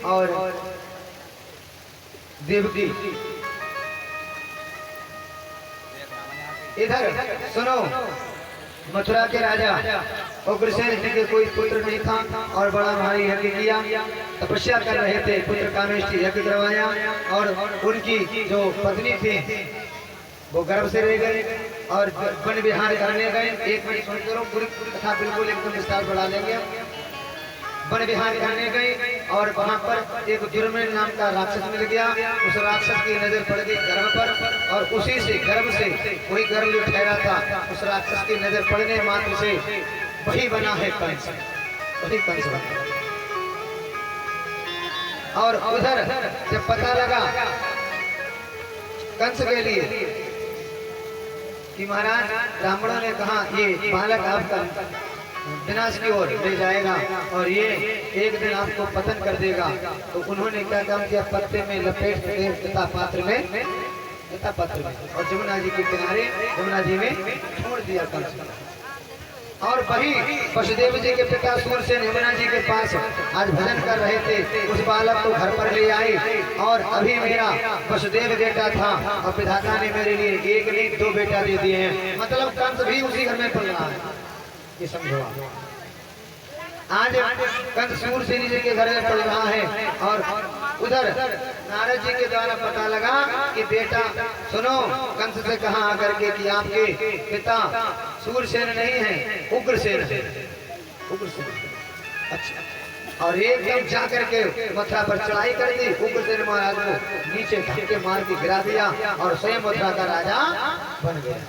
और देवकी। इधर सुनो, मथुरा के राजा उग्रसेन जी के कोई पुत्र नहीं था और बड़ा भारी यज्ञ किया, तपस्या कर रहे थे, पुत्र कामेष्टि यज्ञ करवाया और उनकी जो पत्नी थी वो गर्भ से रह गए और वन विहार करने गए। एक मिनट सुन करो, पूरी कथा बिल्कुल एकदम विस्तार बढ़ा लेंगे। वन विहार करने गए और वहां पर एक जुर्मेल नाम का राक्षस मिल गया। उस राक्षस की नजर पड़ गई गर्भ पर और उसी से गर्भ से वही गर्भ जो ठहरा था उस राक्षस की नजर पड़ने मात्र से वही बना है कंस, वही कंस बना। और उधर जब पता लगा कंस के लिए कि महाराज ब्राह्मणों ने कहा ये बालक आपका विनाश की ओर ले जाएगा और ये एक दिन आपको पतन कर देगा, तो उन्होंने क्या काम किया, पत्ते में लपेट के पात्र में और जमुना जी के किनारे जमुना जी में छोड़ दिया कंस। और वही वसुदेव जी के पिता सूरसेन यमुना जी के पास आज भजन कर रहे थे, उस बालक को घर पर ले आए और अभी मेरा वसुदेव बेटा था और विधाता ने मेरे लिए एक नहीं दो बेटा दे दिए हैं, मतलब कंस भी उसी घर में पल रहा है, ये समझो। आज कंस सूरसेन जी के घर में पल रहा है और उधर नारद जी के द्वारा पता लगा कि बेटा सुनो, कंस से कहा आकर के कि आपके पिता सूरसेन नहीं है, उग्रसेन है, उग्रसेन। अच्छा, और एकदम जाकर के मथुरा पर चढ़ाई कर दी, उग्रसेन महाराज को नीचे धक्के मार के गिरा दिया और स्वयं मथुरा का राजा बन गया।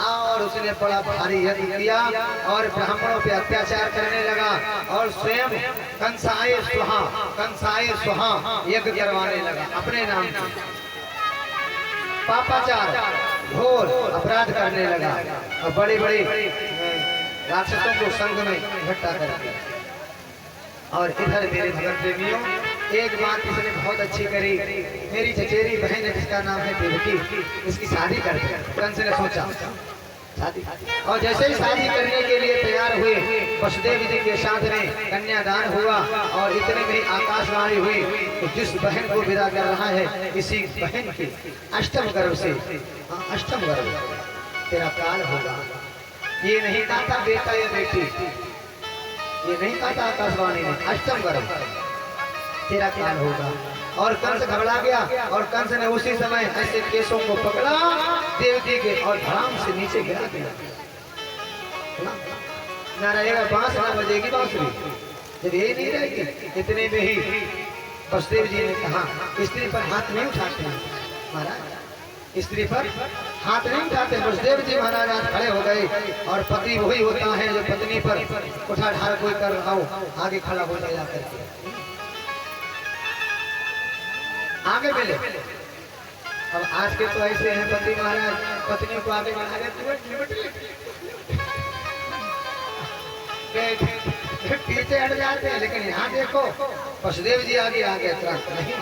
और उसने बड़ा भारी यज्ञ किया और ब्राह्मणों पे अत्याचार करने लगा और स्वयं कंसाय सुहा यज्ञ करवाने लगा अपने नाम से, पापाचार घोर अपराध करने लगा और बड़े बड़े राक्षसों को संग में इकट्ठा कर दिया। और इधर मेरे भगत प्रेमियों, एक बात इसने बहुत अच्छी करी, मेरी चचेरी बहन है जिसका नाम है देवकी, इसकी शादी कर दी। कंस ने सोचा शादी, और जैसे ही शादी करने के लिए तैयार हुए वसुदेव जी के साथ में कन्यादान हुआ और इतने में आकाशवाणी हुई तो जिस बहन को विदा कर रहा है इसी बहन की अष्टम गर्भ से, अष्टम गर्भ तेरा काल होगा। ये नहीं कहा था बेटा या बेटी, ये नहीं कहा था आकाशवाणी ने, अष्टम गर्भ तेरा काल होगा। और कंस घबरा गया और कंस ने उसी समय ऐसे केसों को पकड़ा देवकी के और धड़ाम से नीचे गिरा दिया। ना रहेगा बांस ना बजेगी बांसुरी, जब यही नहीं रहेगी। इतने में ही वसुदेव जी ने कहा स्त्री पर हाथ नहीं उठाते महाराज, स्त्री पर हाथ नहीं उठाते। वसुदेव जी महाराज आज खड़े हो गए और पति वही होता है जो पत्नी पर उठा ढाल कोई कर रहा हो आगे खड़ा हो जाया करके आगे मिले। अब आज के तो ऐसे हैं पति महाराज पत्नी को आगे बढ़ा पीछे हट जाते हैं, लेकिन यहाँ देखो वसुदेव जी आगे आ गए, तुरंत नहीं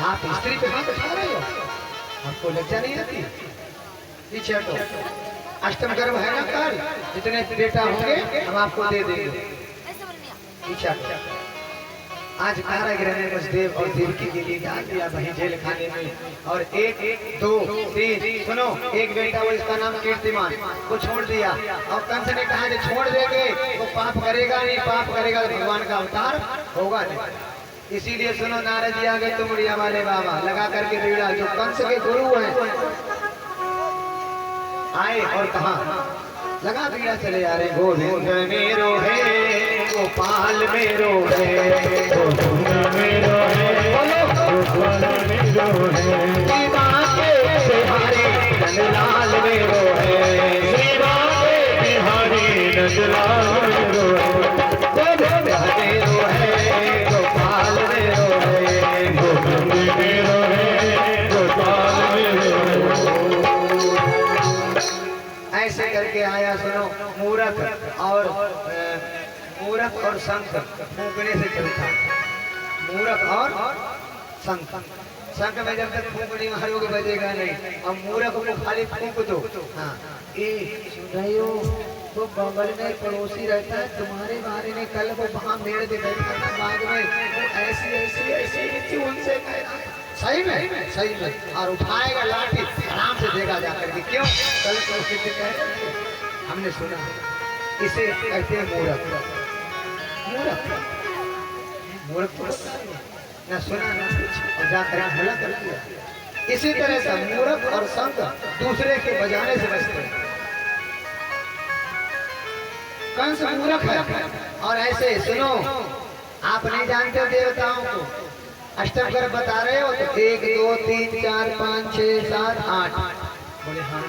आप स्त्री पे हाथ उठा रहे हो, आपको लज्जा नहीं आती, पीछे हटो। अष्टम गर्भ है ना कल, जितने बेटा होंगे हम आपको दे देंगे, पीछे हटो। आज कारागृह ने वसुदेव और देवकी के लिए डाल दिया वहीं जेल खाने में और एक दो तीन सुनो, एक बेटा वो इसका नाम कीर्तिमान को छोड़ दिया और कंस ने कहा कि छोड़ देंगे वो पाप करेगा नहीं, पाप करेगा तो भगवान का अवतार होगा नहीं। इसीलिए सुनो नारद जी आ गए तुमड़िया वाले बाबा लगा करके बीड़ा, जो कंस के गुरु हैं आए और कहा लगा बीड़ा चले आ रहे, गोविंद मेरो है गोपाल मेरो है, गोविंद मेरो है गोपाल मेरो है, सीमा के बिहारी नंदलाल मेरो है, सीमा के बिहारी नंदलाल मेरो है, गोविंद मेरो है गोपाल मेरो है, गोविंद मेरो है गोपाल मेरो है। ऐसे करके आया सुनो मूरख और शंख फूंकने से चलता, मूरख और शंख, शंख में जब तक फूंक नहीं मारोगे बजेगा नहीं, और मूरख को खाली फूंक दो। हाँ ए सुन रहे हो वो बगल में पड़ोसी रहता है तुम्हारे बारे में, कल वो वहाँ मेड़ पे बैठा था बाग में, वो ऐसी ऐसी ऐसी ऐसी उनसे कह रहा था। सही में और उठाएगा लाठी आराम से देगा जाकर के। क्यों? कल पड़ोसी से कह रहे थे, हमने सुना इसे कहते हैं मूर्ख। न सुना न कुछ और जाकर भला कर दिया। इसी तरह से मूर्ख और संत दूसरे के बजाने से बचते हैं। कंस मूर्ख है और ऐसे सुनो, आप नहीं जानते हो देवताओं को, अष्टम कर बता रहे हो तो 1 2 3 4 5 6 7 8 बोले हाँ।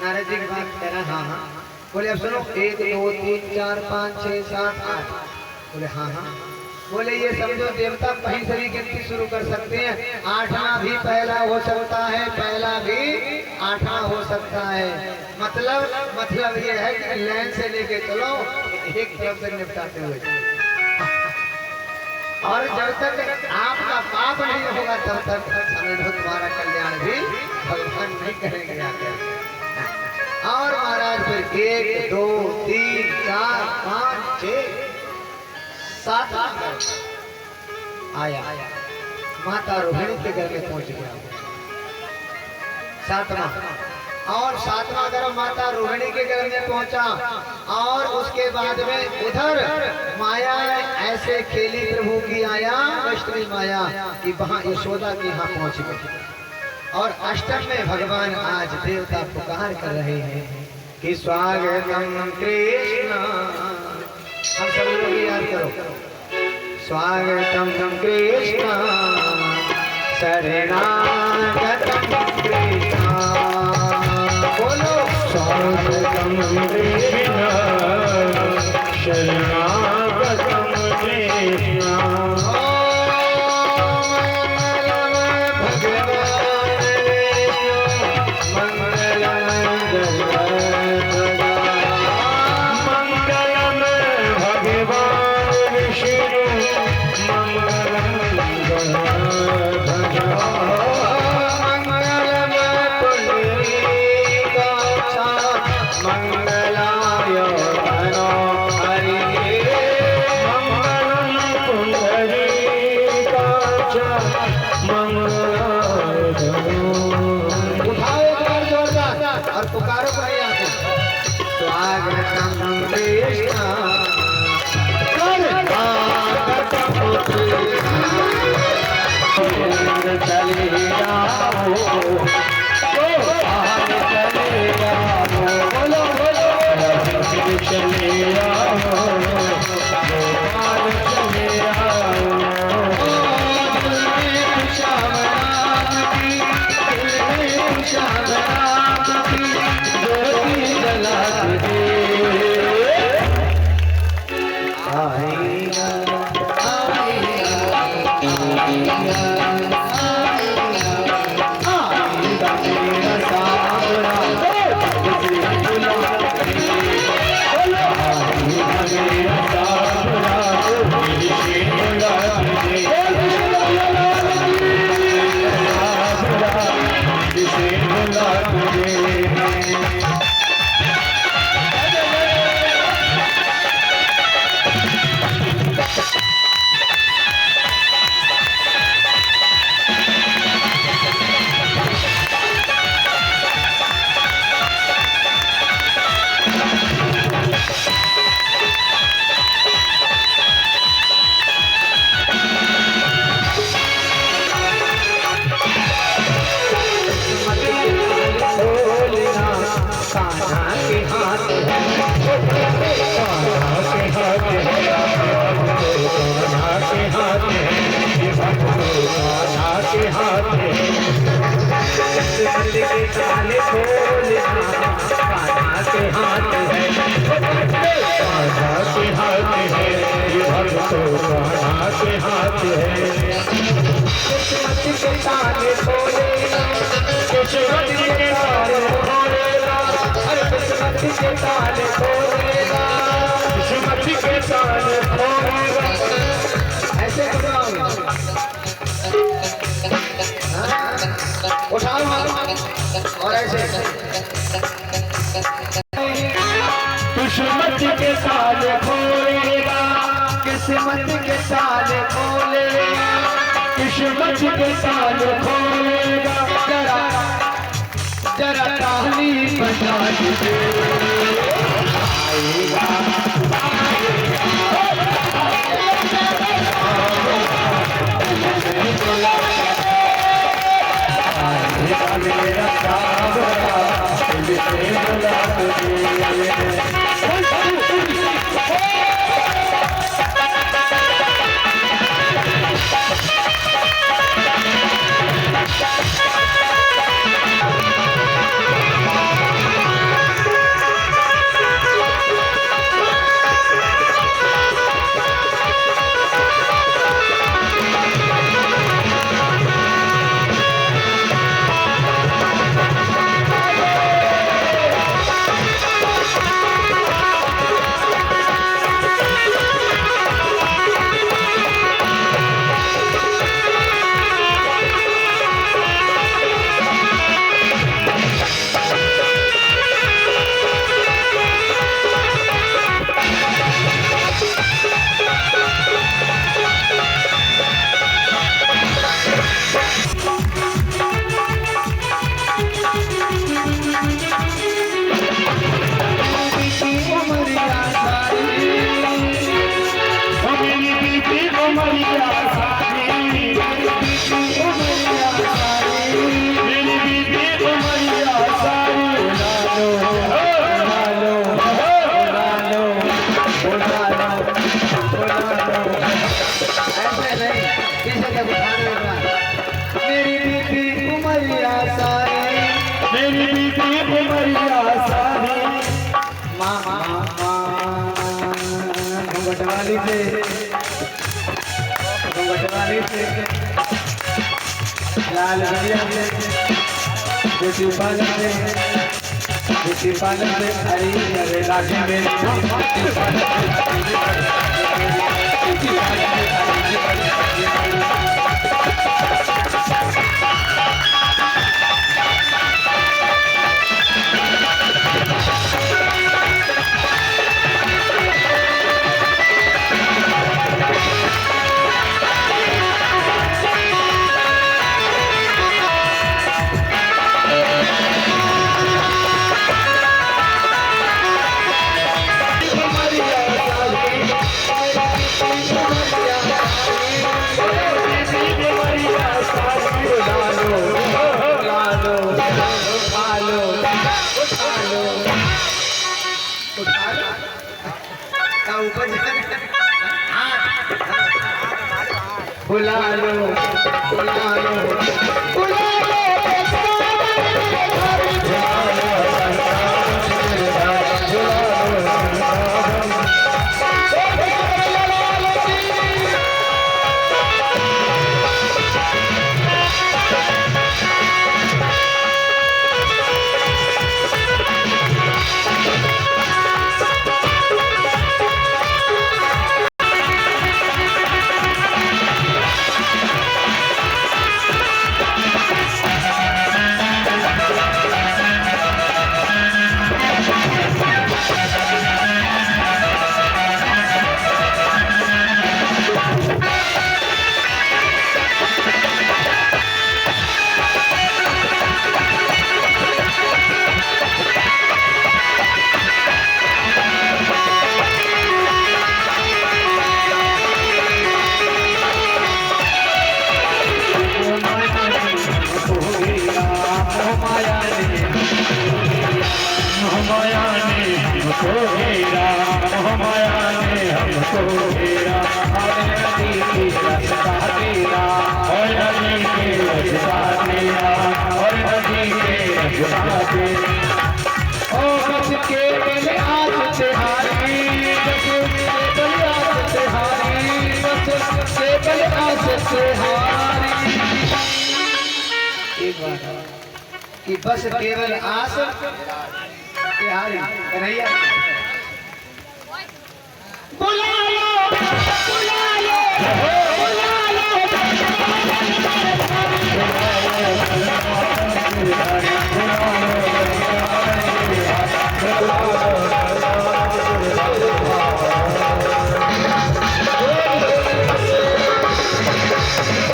नारद जी की बात कह रहे हाँ। बोले अब सुनो 1 2 3 4 5 6 7 8 बोले हाँ। बोले ये समझो देवता कहीं से भी गिनती शुरू कर सकते हैं, 8वां भी पहला हो सकता है, पहला भी 8वां हो सकता है। मतलब ये है कि लाइन से लेके चलो एक तरफ से निपटाते हुए। और जब तक आपका पाप नहीं होगा तब तक समझ लो तुम्हारा कल्याण भी भगवान नहीं करेंगे आगे। और महाराज फिर 1 2 3 4 5 6 7 आया, माता रोहिणी के घर में पहुंच गया। 7वां और 7वां घर माता रोहिणी के घर में पहुंचा। और उसके बाद में उधर माया ऐसे खेली प्रभु की आया, वैष्णवी माया कि वहां यशोदा के यहाँ पहुंच गई। और अष्टम में भगवान आज देवता पुकार कर रहे हैं कि स्वागतम कृष्ण। हम सब लोग याद करो, स्वागतम कृष्ण शरणागतम कृष्ण। बोलो स्वागतम कृष्ण शरणागतम कृष्ण। उठाओ और ऐसे किस्मत के ताले खोलेगा, किस्मत के ताले खोलेगा। जरा जरा ताली बजा दे। मेरा सावरा तुझसे बुला तुझे। मेरी बीबी उमरिया सारी, मेरी बीबी उमरिया सारी। मामा घुंघटवाली से लाल बलिया से ब्यूटी पार्लर से अरे राशि में बुला लो बुला लो बुला लो। कि बस केवल आस तिहारी कन्हैया बुला लो बुला लो।